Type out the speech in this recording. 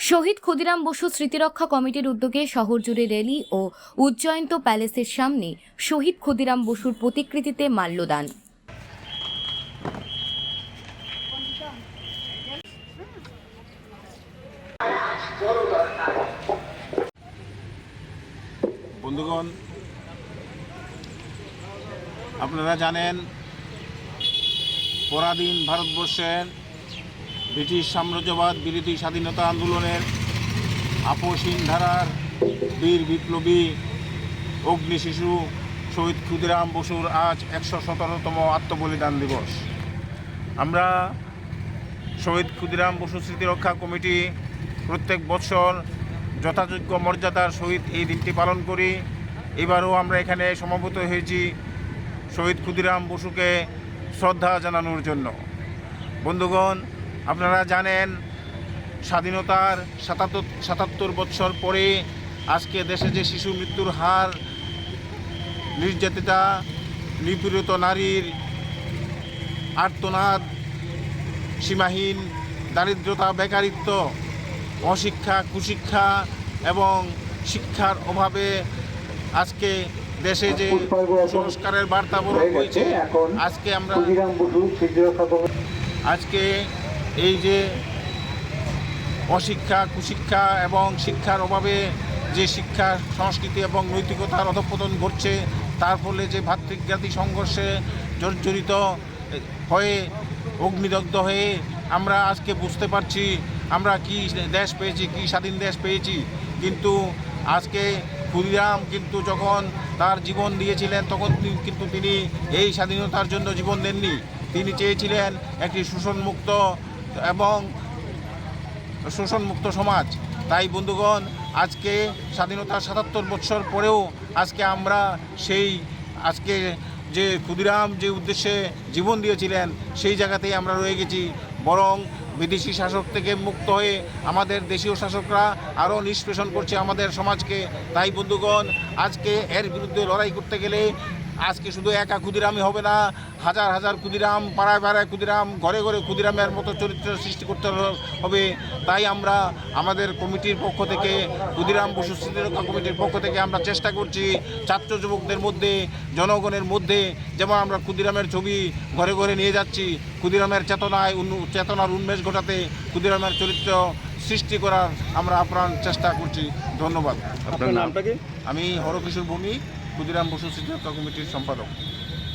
শহীদ ক্ষুদিরাম বসু স্মৃতিরক্ষা কমিটির উদ্যোগে শহর জুড়ে র্যালি ও উজ্জয়ন্ত প্যালেসের সামনে শহীদ ক্ষুদিরাম বসুর প্রতিকৃতিতে মাল্যদান। বন্ধুগণ, আপনারা জানেন পরাধীন ভারতবর্ষের ব্রিটিশ সাম্রাজ্যবাদ বিরোধী স্বাধীনতা আন্দোলনের আপসহীন ধারার বীর বিপ্লবী অগ্নিশিশু শহীদ ক্ষুদিরাম বসুর আজ ১১৭তম আত্মবলিদান দিবস। আমরা শহীদ ক্ষুদিরাম বসু স্মৃতিরক্ষা কমিটি প্রত্যেক বছর যথাযোগ্য মর্যাদার সহিত এই দিনটি পালন করি। এবারও আমরা এখানে সমবেত হয়েছি শহীদ ক্ষুদিরাম বসুকে শ্রদ্ধা জানানোর জন্য। বন্ধুগণ, আপনারা জানেন স্বাধীনতার ৭৭ বছর পরে আজকে দেশে যে শিশু মৃত্যুর হার, নির্যাতিতা নিপীড়িত নারীর আর্তনাদ, সীমাহীন দারিদ্রতা, বেকারিত্ব, অশিক্ষা, কুশিক্ষা এবং শিক্ষার অভাবে আজকে দেশে যে সংস্কারের বার্তা বরণ হয়েছে, আজকে এই যে অশিক্ষা, কুশিক্ষা এবং শিক্ষার অভাবে যে শিক্ষা সংস্কৃতি এবং নৈতিকতার অধঃপতন ঘটছে, তার ফলে যে ভাতৃঘাতী সংঘর্ষে জর্জরিত হয়ে অগ্নিদগ্ধ হয়ে আমরা আজকে বুঝতে পারছি আমরা কি দেশ পেয়েছি, কি স্বাধীন দেশ পেয়েছি। কিন্তু আজকে ক্ষুদিরাম কিন্তু যখন তার জীবন দিয়েছিলেন তখন কিন্তু তিনি এই স্বাধীনতার জন্য জীবন দেননি। তিনি চেয়েছিলেন একটি শোষণমুক্ত সমাজ। তাই বন্ধুগণ, আজকে স্বাধীনতার ৭৭ বছর পরেও আজকে আমরা আজকে যে ক্ষুদিরাম যে উদ্দেশ্যে জীবন দিয়েছিলেন সেই জায়গাতেই আমরা রয়ে গেছি। বরং বিদেশি শাসক থেকে মুক্ত হয়ে আমাদের দেশীয় শাসকরা আরও নিষ্পেষণ করছে আমাদের সমাজকে। তাই বন্ধুগণ, আজকে এর বিরুদ্ধে লড়াই করতে গেলে আজকে শুধু একা ক্ষুদিরামই হবে না, হাজার হাজার ক্ষুদিরাম, পাড়ায় পাড়ায় ক্ষুদিরাম, ঘরে ঘরে ক্ষুদিরামের মতো চরিত্র সৃষ্টি করতে হবে। তাই আমরা আমাদের কমিটির পক্ষ থেকে, ক্ষুদিরাম বসু স্মৃতিরক্ষা কমিটির পক্ষ থেকে আমরা চেষ্টা করছি ছাত্র যুবকদের মধ্যে, জনগণের মধ্যে যেমন আমরা ক্ষুদিরামের ছবি ঘরে ঘরে নিয়ে যাচ্ছি, ক্ষুদিরামের চেতনার উন্মেষ ঘটাতে, ক্ষুদিরামের চরিত্র সৃষ্টি করার আমরা আপ্রাণ চেষ্টা করছি। ধন্যবাদ। আপনার নামটা কি? আমি হরকিশোর ভূমি, ক্ষুদিরাম বসু স্মৃতিরক্ষা কমিটির সম্পাদক।